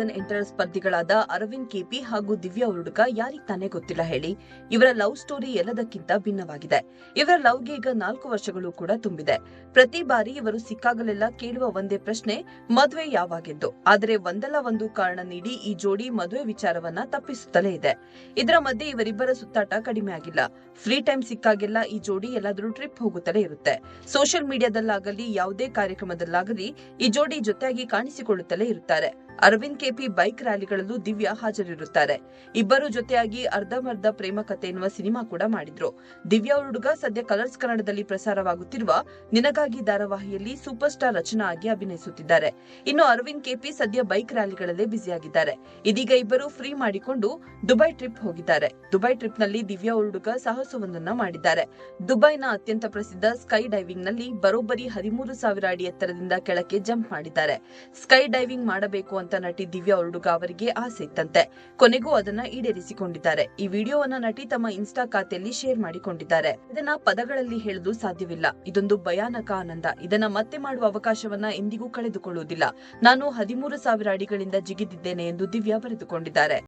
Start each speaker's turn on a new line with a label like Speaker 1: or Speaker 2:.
Speaker 1: Season 8 ಸ್ಪರ್ಧಿಗಳಾದ Arvind KP ಹಾಗೂ ದಿವ್ಯಾ ಉರುಡುಗ ಯಾರಿಗ್ ತಾನೇ ಗೊತ್ತಿಲ್ಲ ಹೇಳಿ. ಇವರ ಲವ್ ಸ್ಟೋರಿ ಎಲ್ಲದಕ್ಕಿಂತ ಭಿನ್ನವಾಗಿದೆ. ಇವರ ಲವ್ಗೆ ಈಗ 4 ವರ್ಷಗಳು ಕೂಡ ತುಂಬಿದೆ. ಪ್ರತಿ ಬಾರಿ ಇವರು ಸಿಕ್ಕಾಗಲೆಲ್ಲ ಕೇಳುವ ಒಂದೇ ಪ್ರಶ್ನೆ, ಮದುವೆ ಯಾವಾಗೆಂದು. ಆದರೆ ಒಂದಲ್ಲ ಒಂದು ಕಾರಣ ನೀಡಿ ಈ ಜೋಡಿ ಮದುವೆ ವಿಚಾರವನ್ನ ತಪ್ಪಿಸುತ್ತಲೇ ಇದೆ. ಇದರ ಮಧ್ಯೆ ಇವರಿಬ್ಬರ ಸುತ್ತಾಟ ಕಡಿಮೆ ಆಗಿಲ್ಲ. ಫ್ರೀ ಟೈಮ್ ಸಿಕ್ಕಾಗೆಲ್ಲ ಈ ಜೋಡಿ ಎಲ್ಲಾದರೂ ಟ್ರಿಪ್ ಹೋಗುತ್ತಲೇ ಇರುತ್ತೆ. ಸೋಷಿಯಲ್ ಮೀಡಿಯಾದಲ್ಲಾಗಲಿ ಯಾವುದೇ ಕಾರ್ಯಕ್ರಮದಲ್ಲಾಗಲಿ ಈ ಜೋಡಿ ಜೊತೆಯಾಗಿ ಕಾಣಿಸಿಕೊಳ್ಳುತ್ತಲೇ ಇರುತ್ತಾರೆ. ಅರವಿಂದ್ ಕೆಪಿ ಬೈಕ್ ರ್ಯಾಲಿಗಳಲ್ಲೂ ದಿವ್ಯಾ ಹಾಜರಿರುತ್ತಾರೆ. ಇಬ್ಬರು ಜೊತೆಯಾಗಿ ಅರ್ಧಂಬರ್ಧ ಪ್ರೇಮ ಕಥೆ ಎನ್ನುವ ಸಿನಿಮಾ ಕೂಡ ಮಾಡಿದ್ರು. ದಿವ್ಯಾ ಉರುಡುಗ ಸದ್ಯ ಕಲರ್ಸ್ ಕನ್ನಡದಲ್ಲಿ ಪ್ರಸಾರವಾಗುತ್ತಿರುವ ನಿನಗಾಗಿ ಧಾರಾವಾಹಿಯಲ್ಲಿ ಸೂಪರ್ ಸ್ಟಾರ್ ರಚನಾ ಆಗಿ ಅಭಿನಯಿಸುತ್ತಿದ್ದಾರೆ. ಇನ್ನು ಅರವಿಂದ್ ಕೆಪಿ ಸದ್ಯ ಬೈಕ್ ರ್ಯಾಲಿಗಳಲ್ಲೇ ಬ್ಯುಸಿಯಾಗಿದ್ದಾರೆ. ಇದೀಗ ಇಬ್ಬರು ಫ್ರೀ ಮಾಡಿಕೊಂಡು ದುಬೈ ಟ್ರಿಪ್ ಹೋಗಿದ್ದಾರೆ. ದುಬೈ ಟ್ರಿಪ್ನಲ್ಲಿ ದಿವ್ಯಾ ಉರುಡುಗ ಸಾಹಸವೊಂದನ್ನ ಮಾಡಿದ್ದಾರೆ. ದುಬೈನ ಅತ್ಯಂತ ಪ್ರಸಿದ್ಧ ಸ್ಕೈ ಡೈವಿಂಗ್ ನಲ್ಲಿ ಬರೋಬ್ಬರಿ 13,000 ಅಡಿ ಎತ್ತರದಿಂದ ಕೆಳಕ್ಕೆ ಜಂಪ್ ಮಾಡಿದ್ದಾರೆ. ಸ್ಕೈ ಡೈವಿಂಗ್ ಮಾಡಬೇಕು ಅಂತ ನಟಿ ದಿವ್ಯಾ ಉರುಡುಗ ಅವರಿಗೆ ಆಸೆ ಇತ್ತಂತೆ. ಕೊನೆಗೂ ಅದನ್ನ ಈಡೇರಿಸಿಕೊಂಡಿದ್ದಾರೆ. ಈ ವಿಡಿಯೋವನ್ನ ನಟಿ ತಮ್ಮ ಇನ್ಸ್ಟಾ ಖಾತೆಯಲ್ಲಿ ಶೇರ್ ಮಾಡಿಕೊಂಡಿದ್ದಾರೆ. ಇದನ್ನ ಪದಗಳಲ್ಲಿ ಹೇಳಲು ಸಾಧ್ಯವಿಲ್ಲ. ಇದೊಂದು ಭಯಾನಕ ಆನಂದ. ಇದನ್ನ ಮತ್ತೆ ಮಾಡುವ ಅವಕಾಶವನ್ನ ಎಂದಿಗೂ ಕಳೆದುಕೊಳ್ಳುವುದಿಲ್ಲ. ನಾನು 13,000 ಅಡಿಗಳಿಂದ ಜಿಗಿದಿದ್ದೇನೆ ಎಂದು ದಿವ್ಯಾ ಬರೆದುಕೊಂಡಿದ್ದಾರೆ.